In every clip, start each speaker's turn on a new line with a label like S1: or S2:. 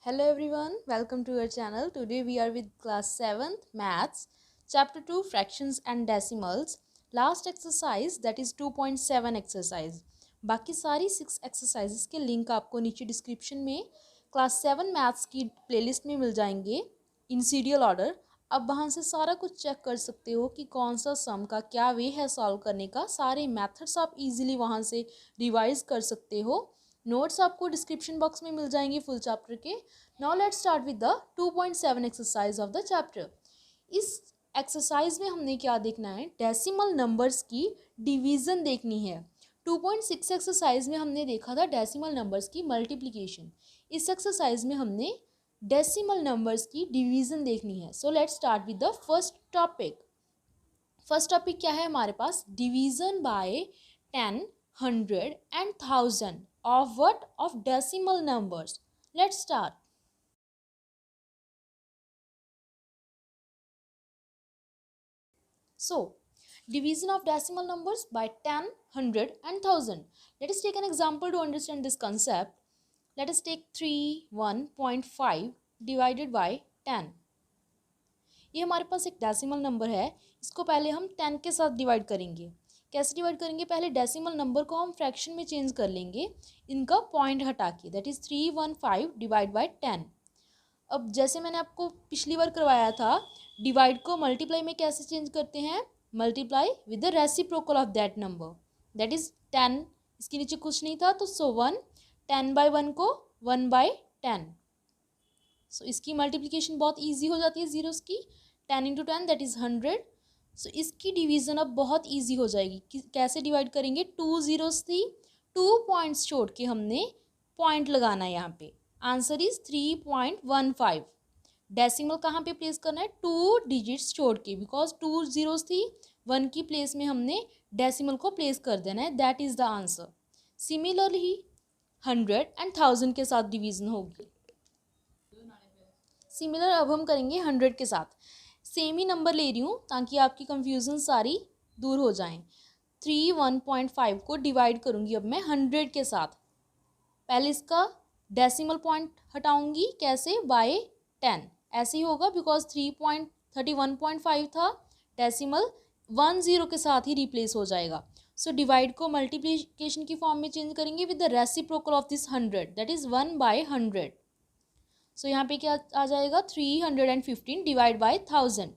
S1: Hello everyone, welcome to our channel. Today we are with class 7th maths, chapter 2 fractions and decimals. Last exercise that is 2.7 exercise. बाकी सारी 6 exercises के link आपको नीचे description में class 7 maths की playlist में मिल जाएंगे इन सीरियल ऑर्डर. अब वहाँ से सारा कुछ चेक कर सकते हो कि कौन सा सम का क्या वे है सॉल्व करने का. सारे मेथड्स आप इजीली वहाँ से रिवाइज कर सकते हो. नोट्स आपको डिस्क्रिप्शन बॉक्स में मिल जाएंगे फुल चैप्टर के. Now let's start with the 2.7 exercise of the chapter. इस एक्सरसाइज में हमने क्या देखना है, डेसिमल नंबर्स की डिवीजन देखनी है. 2.6 एक्सरसाइज में हमने देखा था डेसिमल नंबर्स की मल्टीप्लिकेशन. इस एक्सरसाइज में हमने डेसिमल नंबर्स की डिवीजन देखनी है. सो let's start with the first topic. First topic क्या है हमारे पास, division bye 10, 100 and 1000 of what, of decimal numbers. Let's start. So division of decimal numbers by 10, 100 and 1000. Let us take an example to understand this concept. Let us take 31.5 divided by 10. ये हमारे पास एक decimal number है. इसको पहले हम 10 के साथ डिवाइड करेंगे. कैसे डिवाइड करेंगे, पहले डेसिमल नंबर को हम फ्रैक्शन में चेंज कर लेंगे इनका पॉइंट हटा के. That is 315 divide bye 10. अब जैसे मैंने आपको पिछली बार करवाया था, डिवाइड को मल्टीप्लाई में कैसे चेंज करते हैं, multiply with the reciprocal of that number. That is 10. इसके नीचे कुछ नहीं था तो 1 10 बाय 1 को 1 बाय 10. सो इसकी मल्टीप्लिकेशन बहुत ईजी हो जाती है जीरोस की. 10 इंटू 10 दैट इज़ 100. सो इसकी डिवीज़न अब बहुत ईजी हो जाएगी. कैसे डिवाइड करेंगे, 2 जीरोस थी, 2 पॉइंट्स छोड़ के हमने पॉइंट लगाना है यहाँ पे. Answer is 3.15. डेसिमल कहाँ पे प्लेस करना है, 2 डिजिट्स छोड़ के, बिकॉज 2 जीरोस थी, 1 की प्लेस में हमने डेसिमल को प्लेस कर देना है. That is the answer. Similarly 100 and 1000 के साथ डिवीज़न होगी. सिमिलर अब हम करेंगे 100 के साथ. सेम ही नंबर ले रही हूँ ताकि आपकी कंफ्यूजन सारी दूर हो जाएं. 1.5 को डिवाइड करूँगी अब मैं 100 के साथ. पहले इसका डेसिमल पॉइंट हटाऊंगी, कैसे, बाय 10. ऐसे ही होगा बिकॉज 31.5 था, डेसिमल 10 के साथ ही रिप्लेस हो जाएगा. सो डिवाइड को मल्टीप्लिकेशन की फॉर्म में चेंज करेंगे with the reciprocal of this 100. That is 1 by 100. So यहाँ पे क्या आ जाएगा, 315 डिवाइड बाय 1000.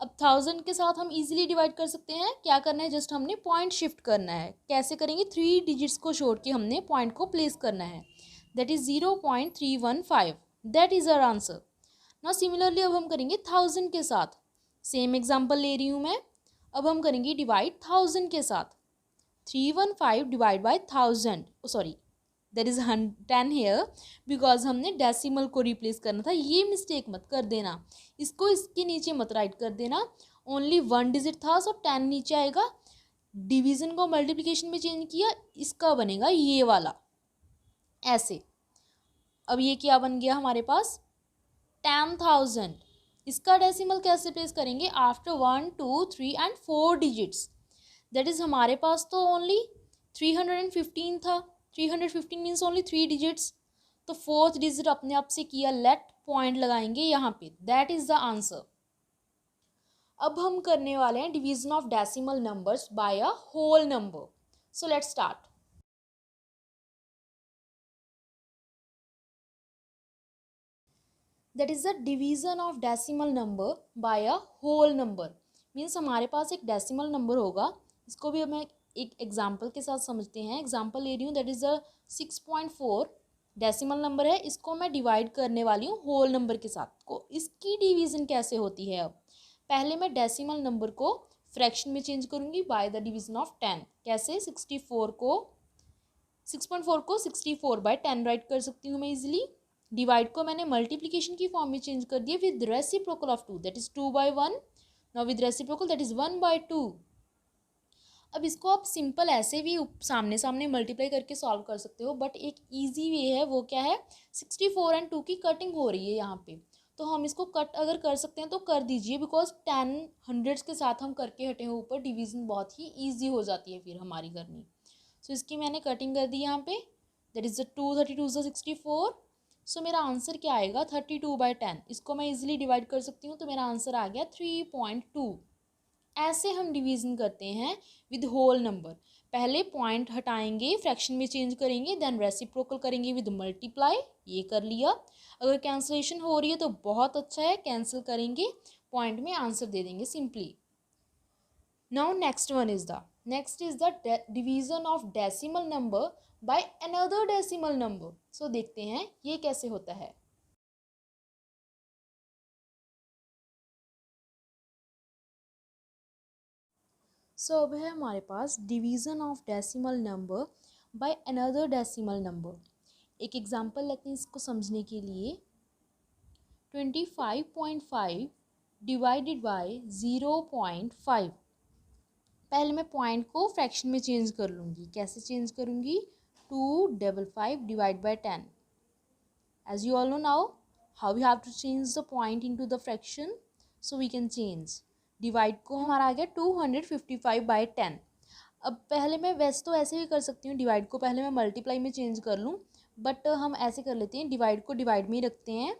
S1: अब 1000 के साथ हम इजीली डिवाइड कर सकते हैं. क्या करना है, जस्ट हमने पॉइंट शिफ्ट करना है. कैसे करेंगे, 3 डिजिट्स को छोड़ के हमने पॉइंट को प्लेस करना है. That is 0.315. That is our answer. ना सिमिलरली अब हम करेंगे 1000 के साथ. सेम एग्जाम्पल ले रही हूँ मैं. अब हम करेंगे डिवाइड 1000 के साथ. 315 divide by 1000. Sorry, there is 10 here because हमने डेसिमल को रिप्लेस करना था. ये मिस्टेक मत कर देना, इसको इसके नीचे मत राइट कर देना. ओनली 1 डिजिट था सो 10 नीचे आएगा. डिवीज़न को मल्टीप्लिकेशन में चेंज किया, इसका बनेगा ये वाला ऐसे. अब ये क्या बन गया हमारे पास, 10,000. इसका डेसिमल कैसे प्लेस करेंगे, after 1 2 3 and 4 digits. That is हमारे पास तो ओनली 315 था. 315 मीन्स ओनली 3 डिजिट्स. तो 4th डिजिट अपने आप से किया, लेट पॉइंट लगाएंगे यहाँ पे. That is the answer. अब हम करने वाले हैं division of decimal numbers by a whole number. So let's start. That is the division of decimal number by a whole number. Means हमारे पास एक डेसिमल नंबर होगा. इसको भी हमें एक एग्जाम्पल के साथ समझते हैं. एग्जाम्पल ले रही हूँ, that is a 6.4 decimal number है. इसको मैं डिवाइड करने वाली हूँ होल नंबर के साथ. को इसकी डिवीज़न कैसे होती है, अब पहले मैं डेसिमल नंबर को फ्रैक्शन में चेंज करूँगी बाय द डिवीज़न ऑफ 10. कैसे, 6.4 को 64 बाय 10 राइट कर सकती हूँ मैं इजीली. डिवाइड को मैंने मल्टीप्लिकेशन की फॉर्म में चेंज कर दिया with reciprocal of 2. That is 2 by 1. Now with reciprocal that is 1 by 2. अब इसको आप सिंपल ऐसे भी सामने सामने मल्टीप्लाई करके सॉल्व कर सकते हो, बट एक इजी वे है. वो क्या है, 64 and 2 की कटिंग हो रही है यहाँ पे, तो हम इसको कट अगर कर सकते हैं तो कर दीजिए. बिकॉज 10 हंड्रेड्स के साथ हम करके हटे हैं ऊपर, डिवीज़न बहुत ही ईजी हो जाती है फिर हमारी करनी. सो इसकी मैंने कटिंग कर दी यहाँ पे. That is the 2 32 64. सो मेरा आंसर क्या आएगा 32/10। इसको मैं इजीली डिवाइड कर सकती हूँ, तो मेरा आंसर आ गया 3.2। ऐसे हम डिवीज़न करते हैं विद होल नंबर। पहले पॉइंट हटाएंगे, फ्रैक्शन में चेंज करेंगे, देन रेसिप्रोकल करेंगे विद मल्टीप्लाई, ये कर लिया। अगर कैंसलेशन हो रही है तो बहुत अच्छा है, कैंसिल करेंगे, पॉइंट में आंसर दे देंगे simply. Now next is the division of decimal number by another decimal number. So देखते हैं ये कैसे होता है। सो अब है हमारे पास division of decimal number by another decimal number. एक एग्जांपल लेते हैं इसको समझने के लिए। 25.5 डिवाइडेड बाय 0.5। पहले मैं पॉइंट को फ्रैक्शन में चेंज कर लूँगी। कैसे चेंज करूँगी? 255 divide by 10। As you all know now how we have to change the point into the fraction, so we can change। Divide को हमारा आ गया 255/10। अब पहले मैं वैसे तो ऐसे भी कर सकती हूँ, डिवाइड को पहले मैं मल्टीप्लाई में चेंज कर लूँ, बट हम ऐसे कर लेते हैं, डिवाइड को डिवाइड में ही रखते हैं।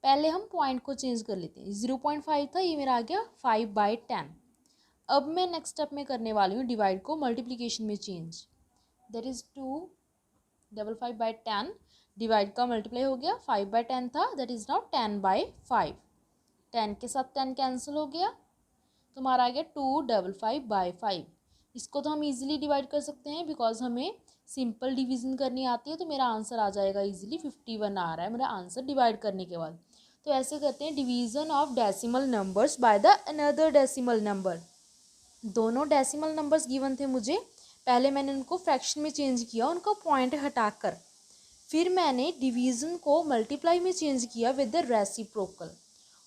S1: पहले हम पॉइंट को चेंज कर लेते हैं। 0.5 था, ये मेरा आ गया 5/10। अब मैं नेक्स्ट स्टेप में करने वाली हूँ डिवाइड को मल्टीप्लिकेशन में चेंज। That is 255/10। डिवाइड का मल्टीप्लाई हो गया, 5/10 था, दैट इज़ नाउ 10/5। 10 के साथ 10 कैंसिल हो गया, तो हमारा आ गया 255/5। इसको तो हम इजीली डिवाइड कर सकते हैं बिकॉज हमें सिंपल डिवीजन करनी आती है, तो मेरा आंसर आ जाएगा इजीली 51 आ रहा है मेरा आंसर डिवाइड करने के बाद। तो ऐसे करते हैं division of decimal numbers by the another decimal number. दोनों डेसिमल नंबर्स गिवन थे मुझे, पहले मैंने उनको फ्रैक्शन में चेंज किया, उनका पॉइंट हटाकर, फिर मैंने डिवीज़न को मल्टीप्लाई में चेंज किया विद द रेसिप्रोकल।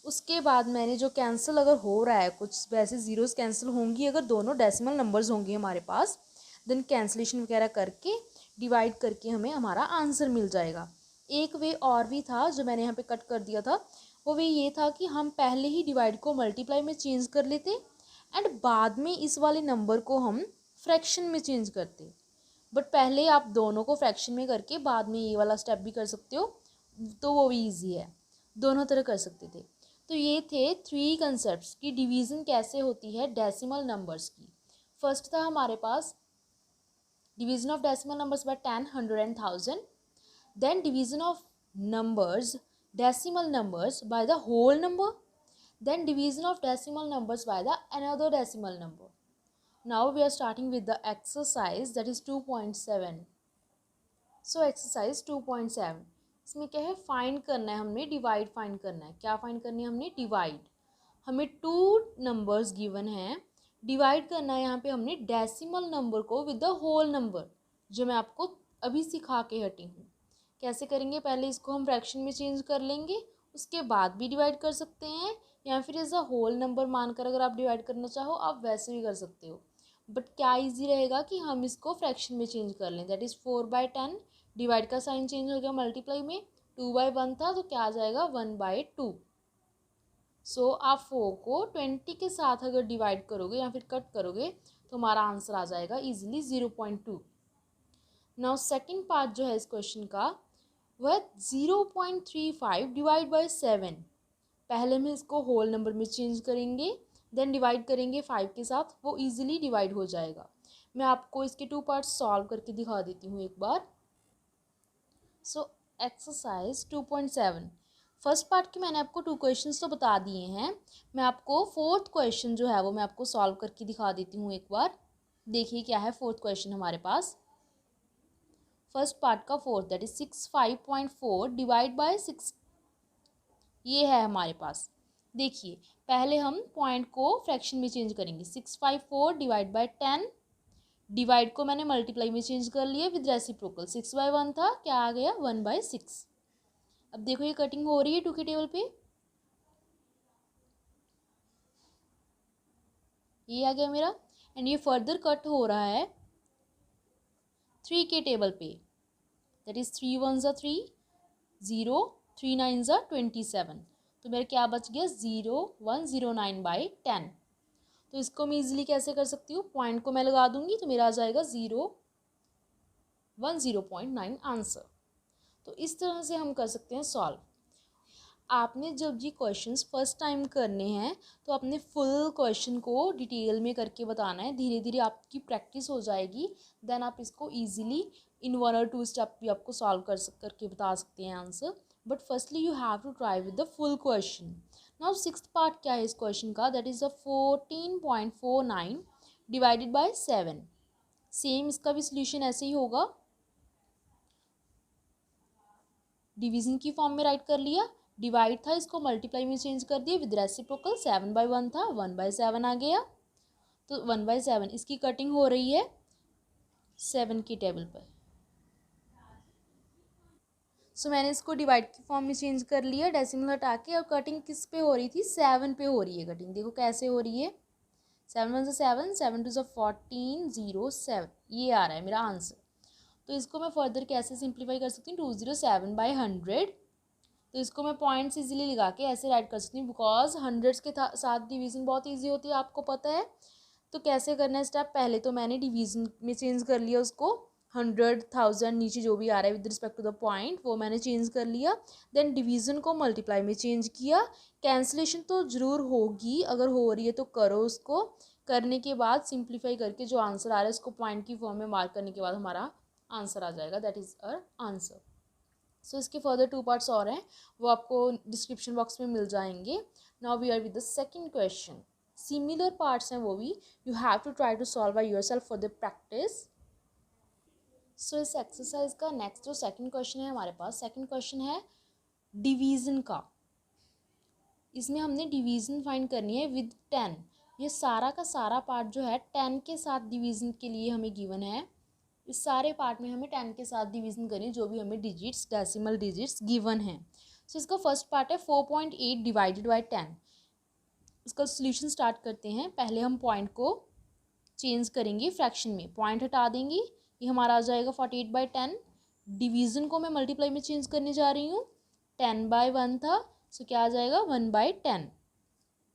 S1: उसके बाद मैंने जो कैंसिल अगर हो रहा है, कुछ वैसे ज़ीरोज़ कैंसिल होंगी अगर दोनों डेसिमल नंबर्स होंगे हमारे पास, देन कैंसिलेशन वगैरह करके डिवाइड करके हमें हमारा आंसर मिल जाएगा। एक वे और भी था जो मैंने यहाँ पे कट कर दिया था, वो वे ये था कि हम पहले ही डिवाइड को मल्टीप्लाई में चेंज कर लेते एंड बाद में इस वाले नंबर को हम फ्रैक्शन में चेंज करते। बट पहले आप दोनों को फ्रैक्शन में करके बाद में ये वाला स्टेप भी कर सकते हो, तो वो भी ईजी है, दोनों तरह कर सकते थे। तो ये थे 3 कंसेप्ट्स की डिवीज़न कैसे होती है डेसिमल नंबर्स की। फर्स्ट था हमारे पास division of decimal numbers by 10, 100 and 1000। Then division of numbers decimal numbers by the whole number. Then division of decimal numbers by the another decimal number. Now we are starting with the exercise that is 2.7। So exercise 2.7, इसमें क्या है, find करना है हमने, divide find करना है। क्या find करनी है हमने? डिवाइड। हमें 2 नंबर्स गिवन हैं, डिवाइड करना है यहाँ पे हमने डेसिमल नंबर को विद द होल नंबर, जो मैं आपको अभी सिखा के हटी हूँ। कैसे करेंगे? पहले इसको हम फ्रैक्शन में चेंज कर लेंगे, उसके बाद भी डिवाइड कर सकते हैं, या फिर एज अ होल नंबर मानकर अगर आप डिवाइड करना चाहो आप वैसे भी कर सकते हो। बट क्या इजी रहेगा कि हम इसको फ्रैक्शन में चेंज कर लें। That is 4/10। डिवाइड का साइन चेंज हो गया मल्टीप्लाई में, 2/1 था तो क्या आ जाएगा 1/2। सो आप 4 को 20 के साथ अगर डिवाइड करोगे या फिर कट करोगे तो हमारा आंसर आ जाएगा इजीली 0.2। नाउ सेकेंड पार्ट जो है इस क्वेश्चन का वह 0.35 डिवाइड बाई 7। पहले हम इसको होल नंबर में चेंज करेंगे, देन डिवाइड करेंगे 5 के साथ, वो इजीली डिवाइड हो जाएगा। मैं आपको इसके 2 पार्ट्स सॉल्व करके दिखा देती हूँ एक बार। सो एक्सरसाइज 2.7, फर्स्ट पार्ट के मैंने आपको 2 क्वेश्चंस तो बता दिए हैं। मैं आपको फोर्थ क्वेश्चन जो है वो मैं आपको सॉल्व करके दिखा देती हूँ एक बार। देखिए क्या है फोर्थ क्वेश्चन हमारे पास। फर्स्ट पार्ट का fourth that is 65.4 divide by 6, ये है हमारे पास। देखिए पहले हम पॉइंट को फ्रैक्शन में चेंज करेंगे। 654 डिवाइड बाय 10, डिवाइड को मैंने मल्टीप्लाई में चेंज कर लिया विद रेसिप्रोकल। 6/1 था, क्या आ गया 1/6। अब देखो ये कटिंग हो रही है 2 के टेबल पे, ये आ गया मेरा, एंड ये फर्दर कट हो रहा है 3 के टेबल पे। That is 3 1s 3, 0, 3 9s 27। तो मेरा क्या बच गया 0.109/10। तो इसको मैं इजीली कैसे कर सकती हूँ, पॉइंट को मैं लगा दूंगी तो मेरा आ जाएगा 0.10.9 आंसर। तो इस तरह से हम कर सकते हैं सॉल्व। आपने जब ये क्वेश्चंस फर्स्ट टाइम करने हैं तो अपने फुल क्वेश्चन को डिटेल में करके बताना है, धीरे धीरे आपकी प्रैक्टिस हो जाएगी, देन आप इसको इजीली इन 1 और 2 स्टेप भी आपको सॉल्व करके बता सकते हैं answer. But firstly you have to try with the full question. Now sixth part क्या है इस क्वेश्चन का, that is the 14.49 divided by 7। Same इसका भी सोल्यूशन ऐसे ही होगा, डिवीजन की फॉर्म में राइट कर लिया, डिवाइड था इसको मल्टीप्लाई में चेंज कर दिया विद रेसिप्रोकल, 7/1 था 1/7 आ गया, तो 1/7 इसकी कटिंग हो रही है 7 की टेबल पर। सो मैंने इसको डिवाइड की फॉर्म में चेंज कर लिया डेसिमल हटा के, और कटिंग किस पे हो रही थी, 7 पे हो रही है कटिंग। देखो कैसे हो रही है, 7 1 7, 7 2 14, 0 7, ये आ रहा है मेरा आंसर। तो इसको मैं फर्दर कैसे सिंप्लीफाई कर सकती हूँ, 207/100। तो इसको मैं पॉइंट्स इजीली लगा के ऐसे राइट कर सकती हूँ, बिकॉज हंड्रेड्स के साथ डिवीजन बहुत इजी होती है, आपको पता है। तो कैसे करना है स्टेप, पहले तो मैंने डिवीजन में चेंज कर लिया उसको, 100,000 नीचे जो भी आ रहा है with respect to the point वो मैंने चेंज कर लिया। देन डिवीजन को मल्टीप्लाई में चेंज किया। कैंसिलेशन तो ज़रूर होगी, अगर हो रही है तो करो उसको, करने के बाद सिंप्लीफाई करके जो आंसर आ रहा है उसको पॉइंट की फॉर्म में मार्क करने के बाद हमारा आंसर आ जाएगा, दैट इज़ अवर आंसर। सो इसके फर्दर 2 पार्ट्स और हैं, वो आपको डिस्क्रिप्शन बॉक्स में मिल जाएंगे। Now we are with the second question, similar parts हैं वो भी, you have to try to solve by yourself for the practice. So इस एक्सरसाइज का नेक्स्ट जो सेकंड क्वेश्चन है हमारे पास, सेकंड क्वेश्चन है डिवीजन का। इसमें हमने डिवीजन फाइंड करनी है विद 10। ये सारा का सारा पार्ट जो है 10 के साथ डिवीजन के लिए हमें गिवन है। इस सारे पार्ट में हमें 10 के साथ डिवीजन करनी, जो भी हमें डिजिट्स डेसिमल डिजिट्स गिवन है। सो इसका फर्स्ट पार्ट है 4.8 डिवाइडेड बाय 10। इसका सोल्यूशन स्टार्ट करते हैं। पहले हम पॉइंट को चेंज करेंगे फ्रैक्शन में, पॉइंट हटा देंगे, ये हमारा आ जाएगा 48/10। डिवीजन को मैं मल्टीप्लाई में चेंज करने जा रही हूँ, 10/1 था, सो क्या आ जाएगा 1/10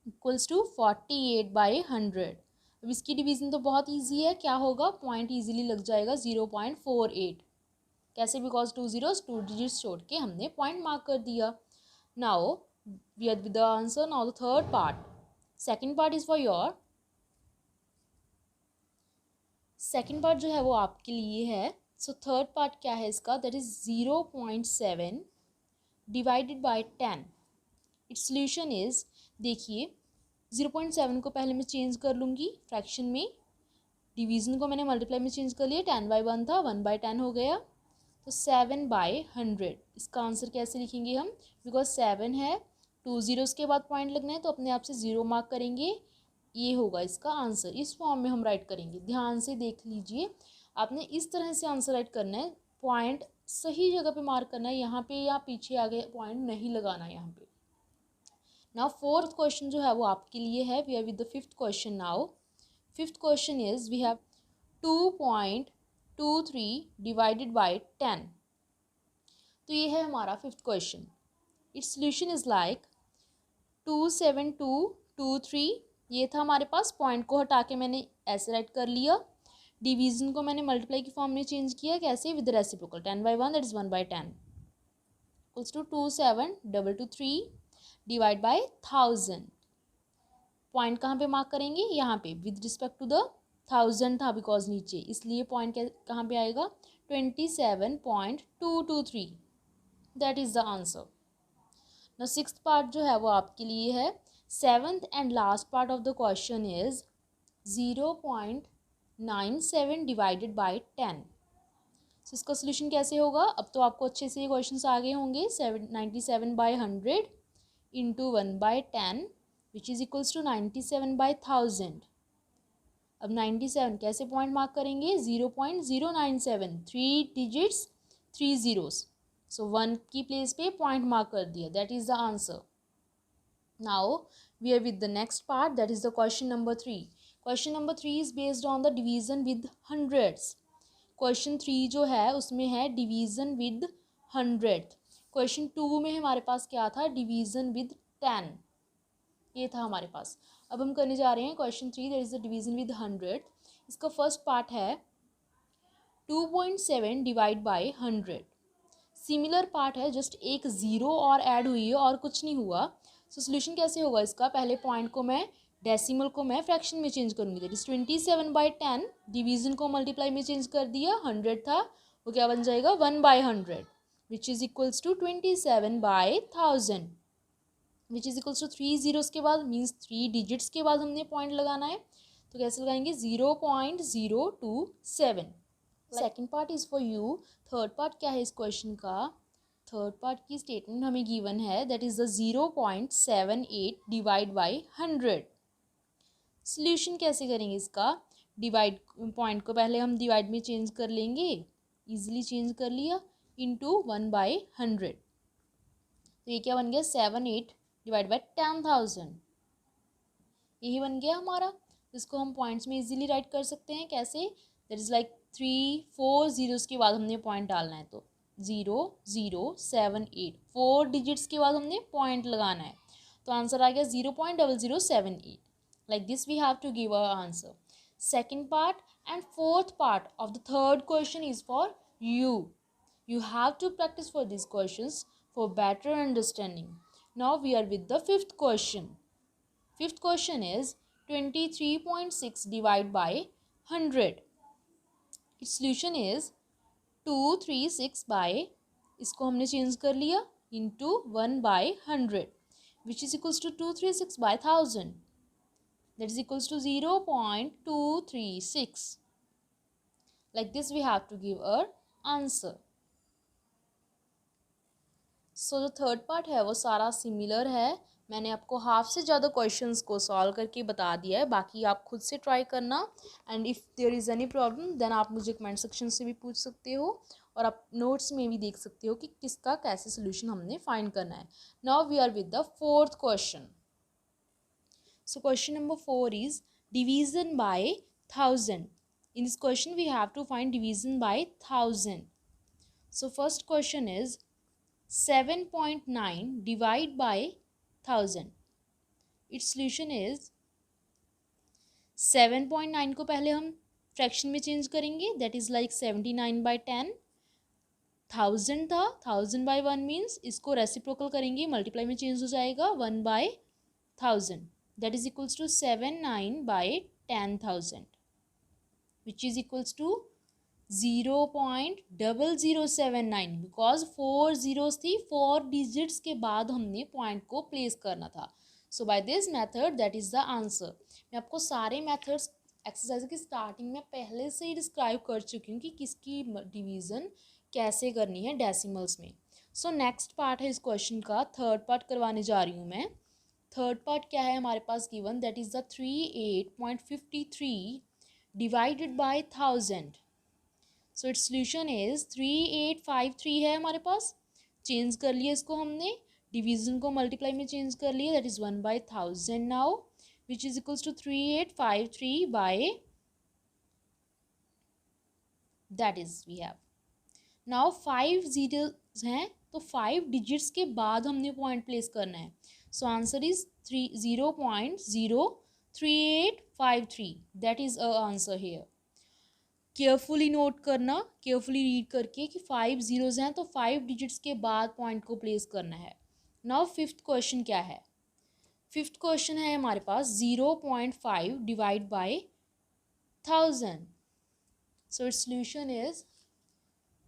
S1: इक्वल्स टू 48/100। अब इसकी डिवीजन तो बहुत इजी है, क्या होगा, पॉइंट इजीली लग जाएगा 0.48। कैसे, बिकॉज 2 zeros 2 डिजिट्स छोड़ के हमने पॉइंट मार्क कर दिया। Now we are with the answer. Now the third part, second part is for your. Second part जो है वो आपके लिए है। सो थर्ड पार्ट क्या है इसका, that is 0.7 divided by 10। It's solution is, देखिए 0.7 को पहले मैं चेंज कर लूँगी फ्रैक्शन में, डिवीज़न को मैंने मल्टीप्लाई में चेंज कर लिया, 10/1 था 1/10 हो गया, तो 7/100। इसका आंसर कैसे लिखेंगे हम, बिकॉज 7 है, 2 zeros के बाद पॉइंट लगना है तो अपने आप से 0 मार्क करेंगे, ये होगा इसका आंसर। इस फॉर्म में हम राइट करेंगे, ध्यान से देख लीजिए, आपने इस तरह से आंसर राइट करना है, पॉइंट सही जगह पे मार्क करना है, यहाँ पे या पीछे आगे पॉइंट नहीं लगाना यहाँ पे। नाउ फोर्थ क्वेश्चन जो है वो आपके लिए है, we are with the fifth question now. Fifth question is, we have 2.23 divided by 10। तो ये है हमारा fifth question. It's solution is like 27223, ये था हमारे पास, पॉइंट को हटा के मैंने ऐसे राइट कर लिया, डिवीजन को मैंने मल्टीप्लाई की फॉर्म में चेंज किया, कैसे, with reciprocal, 10/1 that is 1/10 equals to 27223 divide by 1000। Point कहाँ पे मार्क करेंगे, यहाँ पे विद रिस्पेक्ट टू द 1000 था बिकॉज नीचे, इसलिए पॉइंट कहाँ पे आएगा, 27.223, that is the answer. Now sixth part जो है वो आपके लिए है। Seventh and last part of the question is 0.97 divided by 10। सो इसका सोल्यूशन कैसे होगा, अब तो आपको अच्छे से ये क्वेश्चन आ गए होंगे। 97/100 into 1/10 which is equals to 97/1000। अब 97 कैसे पॉइंट मार्क करेंगे, 0.097, 3 डिजिट्स 3 zeros, सो 1 की प्लेस पे पॉइंट मार्क कर दिया, that is the answer. Now we are with the next part, that is the question number 3। Question number 3 is based on the division with hundreds. Question 3 जो है उसमें है division with 100। Question 2 में हमारे पास क्या था, डिवीजन विद 10, ये था हमारे पास। अब हम करने जा रहे हैं question 3, that is the division with 100। इसका फर्स्ट पार्ट है 2.7 डिवाइड बाय 100। सिमिलर पार्ट है, जस्ट एक ज़ीरो और ऐड हुई है और कुछ नहीं हुआ। सो सोल्यूशन कैसे होगा इसका, पहले पॉइंट को मैं डेसिमल को मैं फ्रैक्शन में चेंज करूँगी, दैट इज़ 27/10, डिवीज़न को मल्टीप्लाई में चेंज कर दिया, 100 था वो क्या बन जाएगा 1/100 which is equals to 27/1000 which is equals to 3 zeros के बाद मीन्स 3 डिजिट्स के बाद हमने पॉइंट लगाना है, तो कैसे लगाएंगे 0.027। Second part is for you. Third part क्या है इस क्वेश्चन का, थर्ड पार्ट की स्टेटमेंट हमें गिवन है, that is the 0.78 divide by 100। Solution कैसे करेंगे इसका, डिवाइड पॉइंट को पहले हम डिवाइड में चेंज कर लेंगे, इजीली चेंज कर लिया, इंटू 1/100, तो ये क्या बन गया 78 डिवाइड बाई 10,000, यही बन गया हमारा। इसको हम पॉइंट्स में इजीली राइट कर सकते हैं, कैसे, दैट इज़ लाइक 3-4 ज़ीरोज़ के बाद हमने पॉइंट डालना है, तो 0.078 4 डिजिट्स के बाद हमने पॉइंट लगाना है, तो आंसर आ गया 0.0078। Like this we have to give our answer. Second part and fourth part of the third question is for you. You have to practice for these questions for better understanding. Now we are with the fifth question. Fifth question is 23.6 divided by 100. Its solution is 236 by, इसको हमने change कर लिया, into 1/100 which is equals to 236 by 1000. That is equals to 0.236. Like this we have to give our answer. So जो third part है वो सारा similar है, मैंने आपको हाफ से ज़्यादा क्वेश्चंस को सॉल्व करके बता दिया है, बाकी आप खुद से ट्राई करना, and if there is any problem then आप मुझे कमेंट सेक्शन से भी पूछ सकते हो, और आप नोट्स में भी देख सकते हो कि किसका कैसे सोल्यूशन हमने फाइंड करना है। Now we are with the fourth question. So question number 4 is division by 1000. In this question we have to find division by 1000. So first question is 7.9 divide by 1000. Its solution is 7.9 को पहले हम fraction में change करेंगे, that is like 79/10, 1000 था 1000/1 means इसको reciprocal करेंगे, multiply में change हो जाएगा 1/1000, that is equals to 79/10,000 which is equals to 0.0079 because 4 zeros थी, 4 डिजिट्स के बाद हमने पॉइंट को प्लेस करना था। So by this method that is the answer. मैं आपको सारे मेथड्स एक्सरसाइज की स्टार्टिंग में पहले से ही डिस्क्राइब कर चुकी हूँ कि किसकी डिवीज़न कैसे करनी है डेसिमल्स में। सो नेक्स्ट पार्ट है इस क्वेश्चन का, थर्ड पार्ट करवाने जा रही हूँ मैं। थर्ड पार्ट क्या है हमारे पास given, that is the 38.53 divided by 1000। So its solution is 3853 है हमारे पास, चेंज कर लिया इसको हमने, डिवीजन को मल्टीप्लाई में चेंज कर लिया, that is 1/1000 now which is equals to 3853 by, that is we have now 5 zeros हैं, तो 5 डिजिट्स के बाद हमने पॉइंट प्लेस करना है। So answer is 0.03853, that is a answer here. Carefully note करना, केयरफुली रीड करके कि 5 जीरोज हैं तो 5 डिजिट्स के बाद पॉइंट को प्लेस करना है। नाउ फिफ्थ क्वेश्चन क्या है, फिफ्थ क्वेश्चन है हमारे पास 0.5 divide by 1000। So its solution is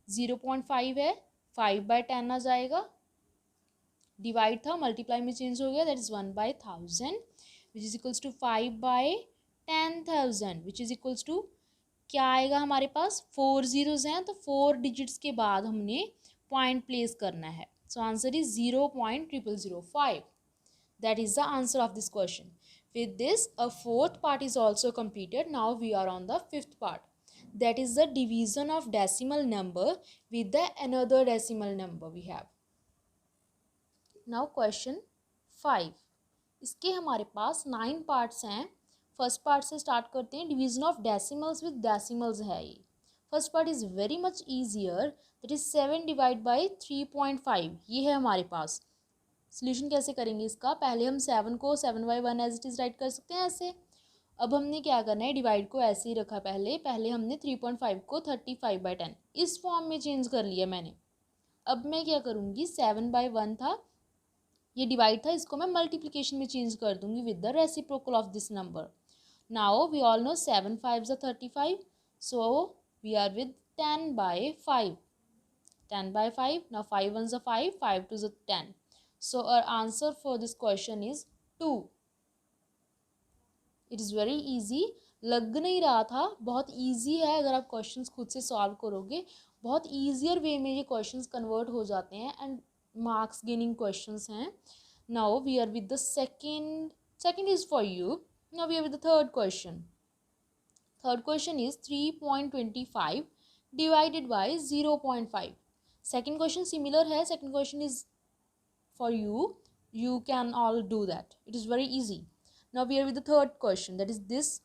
S1: 0.5 है, 5/10 आ जाएगा, डिवाइड था मल्टीप्लाई में चेंज हो गया, that is 1/1000 which is equals to 5/10,000 which is equals to क्या आएगा हमारे पास, 4 जीरोज हैं तो 4 डिजिट्स के बाद हमने पॉइंट प्लेस करना है। So answer is 0.0005, that is the answer of this question. With this a fourth part is also completed. Now we are on the fifth part, that is the division of decimal number with the another decimal number we have. Now question 5, इसके हमारे पास 9 parts हैं। First part से start करते हैं, division of decimals with decimals है ये। First part is very much easier, that is 7 divide by 3.5, ये है हमारे पास। सोल्यूशन कैसे करेंगे इसका, पहले हम 7 को 7/1 एज इट इज़ राइट कर सकते हैं ऐसे। अब हमने क्या करना है, डिवाइड को ऐसे ही रखा, पहले हमने 3.5 को 35/10 इस फॉर्म में चेंज कर लिया मैंने। अब मैं क्या करूँगी, 7/1 था, ये डिवाइड था, इसको मैं मल्टीप्लिकेशन में चेंज कर दूँगी with the reciprocal of this number. Now we all know 7 5s are 35, so we are with 10/5. 10/5. Now 5 1s are 5, 5 2s are 10. So our answer for this question is 2. It is very easy. लग नहीं रहा था, बहुत easy है अगर आप questions खुद से solve करोगे. बहुत easier way में ये questions convert हो जाते हैं and marks gaining questions हैं. Now we are with the second is for you. Now we are with the third question. Third question is 3.25 divided by 0.5. Second question similar है. Second question is for you. You can all do that. It is very easy. Now we are with the third question, that is this.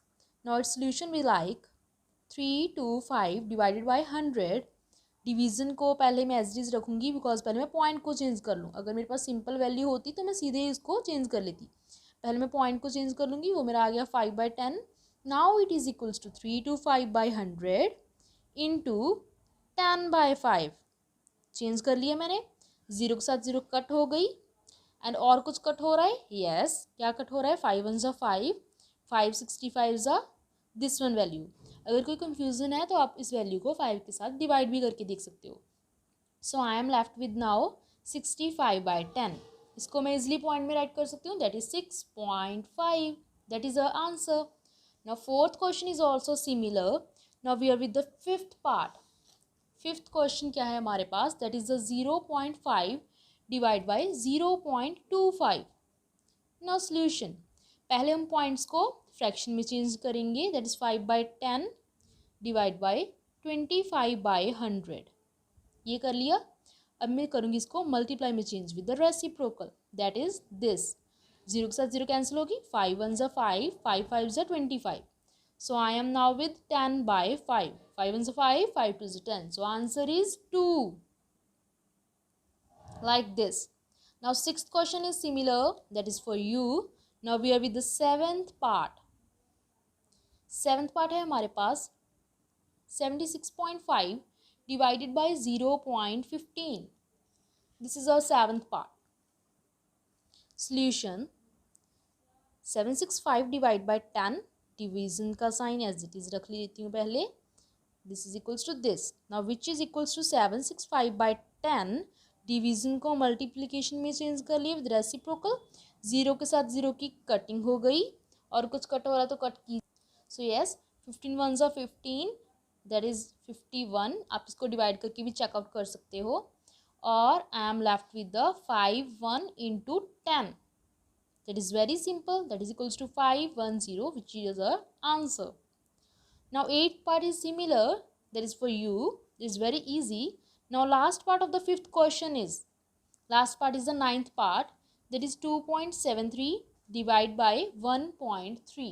S1: Now its solution we like 325 divided by 100. Division को पहले मैं as is रखूँगी because पहले मैं point को change कर लूँ. अगर मेरे पास सिंपल वैल्यू होती तो मैं सीधे इसको चेंज कर लेती. पहले मैं पॉइंट को चेंज कर लूँगी, वो मेरा आ गया 5/10. Now it is equals to 325/100 into 10/5. Change कर लिया मैंने, ज़ीरो के साथ ज़ीरो कट हो गई. एंड और कुछ कट हो रहा है, यस क्या कट हो रहा है, 5 1s are 5, 5 65s are this one value. अगर कोई कंफ्यूजन है तो आप इस वैल्यू को 5 के साथ डिवाइड भी करके देख सकते हो. So I am left with now 65/10. इसको मैं इजिली पॉइंट में राइट कर सकती हूँ, that is 6.5. That is our answer. Now fourth question is also similar. Now we are with the fifth part. Fifth question क्या है हमारे पास, that is the 0.5 divide by 0.25. Now solution, पहले हम पॉइंट्स को फ्रैक्शन में चेंज करेंगे, that is 5/10 divide by 25/100. ये कर लिया. अब मैं करूँगी इसको मल्टीप्लाई में change with the reciprocal, that is this. Zero के साथ जीरो कैंसिल होगी, 5 1s are 5, 5 5s are 25. So I am now with 10/5. 5 1s are 5, 5 2s are 10. So answer is 2. Like this. Now sixth question is similar, that is for you. Now we are with the seventh part. Seventh part है हमारे पास 76.5 divided by 0.15. This is our seventh part. Solution 765 divide by 10. Division का sign as it is रख लेती हूँ पहले. This is equals to this. Now which is equals to 765/10. Division को multiplication में चेंज कर लिए विद रेसिप्रोकल. जीरो के साथ जीरो की कटिंग हो गई और कुछ कट हो रहा तो कट की. So yes 15 1s are 15, that is 51. आप इसको डिवाइड करके भी चेकआउट कर सकते हो. और I am left with the 5 1 into 10. That is very simple, that is equals to 510, which is our answer. Now eighth part is similar, that is for you. It is very easy. Now last part of the fifth question is, last part is the ninth part, that is 2.73 divided by 1.3.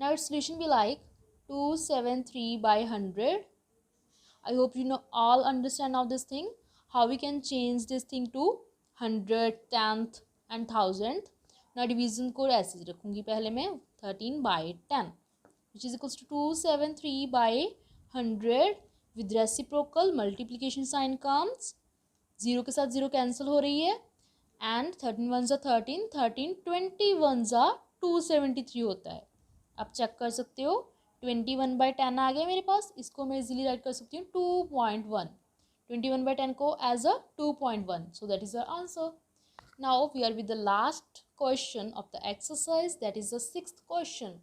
S1: Now its solution be like 273/100. I hope you know all understand now this thing, how we can change this thing to 100, 10th and 1000th. Now division को ऐसे रखूँगी पहले मैं 13/10, which is equals to 273/100. with reciprocal multiplication sign comes, zero के साथ zero cancel हो रही है. And 13 1s are 13, 13 21s are 273 होता है. आप चेक कर सकते हो, 21/10 आ गया मेरे पास. इसको मैं इजीली राइट कर सकती हूँ 2.1. 21/10 को as a 2.1. So that is the answer. Now we are with the last question of the exercise, that is the sixth question.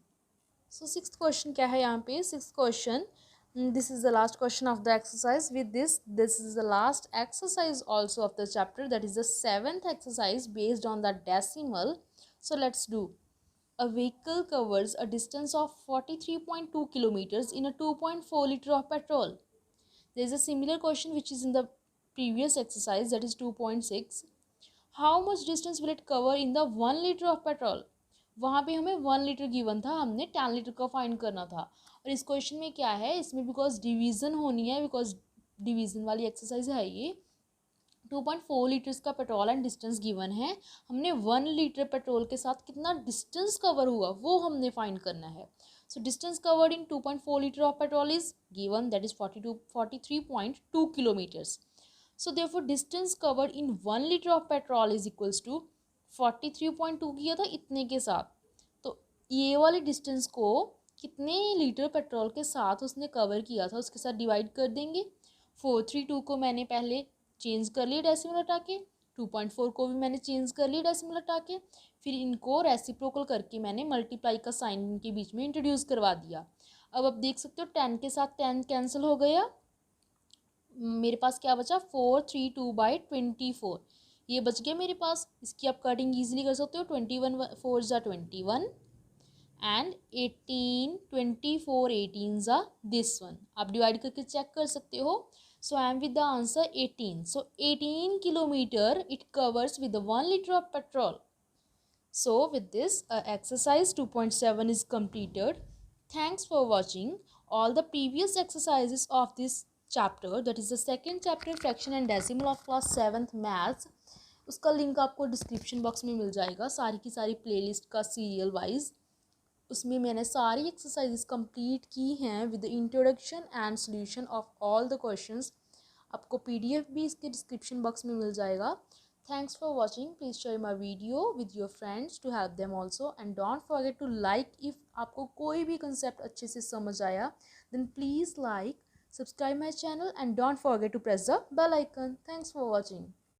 S1: So sixth question क्या है यहाँ पे, sixth question, this is the last question of the exercise. With this is the last exercise also of the chapter, that is the seventh exercise based on the decimal. So let's do. A vehicle covers a distance of 43.2 kilometers in a 2.4 liter of petrol. There is a similar question which is in the previous exercise, that is 2.6. How much distance will it cover in the 1 liter of petrol? वहाँ पे हमें 1 litre given था, हमने 10 litre का find करना था. और इस क्वेश्चन में क्या है, इसमें बिकॉज डिवीज़न होनी है, बिकॉज डिवीज़न वाली एक्सरसाइज है ये. 2.4 लीटर्स का पेट्रोल एंड डिस्टेंस गिवन है. हमने 1 लीटर पेट्रोल के साथ कितना डिस्टेंस कवर हुआ वो हमने फाइंड करना है. So distance covered in 2.4 litre of petrol is given, that is 43.2 kilometres. So therefore distance covered in 1 litre of petrol is equals to 43.2 किया था इतने के साथ, तो ये वाली डिस्टेंस को कितने लीटर पेट्रोल के साथ उसने कवर किया था उसके साथ डिवाइड कर देंगे। 432 को मैंने पहले चेंज कर लिया डेसिमल हटा के, 2.4 को भी मैंने चेंज कर लिया डेसिमल हटा के, फिर इनको रेसिप्रोकल करके मैंने मल्टीप्लाई का साइन इनके बीच में इंट्रोड्यूस करवा दिया। अब आप देख सकते हो 10 के साथ 10 कैंसिल हो गया, मेरे पास क्या बचा 432/24, ये बच गया मेरे पास। इसकी आप कटिंग ईजिली कर सकते हो, 21 4 ज़ा 21 एंड 18 24 18 ज़ा दिस वन, आप डिवाइड करके चेक कर सकते हो। So I am with the answer 18, so 18 kilometre it covers with 1 litre of petrol. So with this exercise 2.7 is completed. Thanks for watching all the previous exercises of this chapter, that is the second chapter fraction and decimal of class 7th maths. उसका link आपको description box में मिल जाएगा, सारी की सारी playlist का serial wise. उसमें मैंने सारी एक्सरसाइजेस कंप्लीट की हैं with introduction and solution of all the questions. आपको पीडीएफ भी इसके डिस्क्रिप्शन बॉक्स में मिल जाएगा। Thanks for watching. Please share my video with your friends to help them also, and don't forget to like if आपको कोई भी concept अच्छे से समझ आया, then please like, subscribe my channel and don't forget to press the bell icon. Thanks for watching.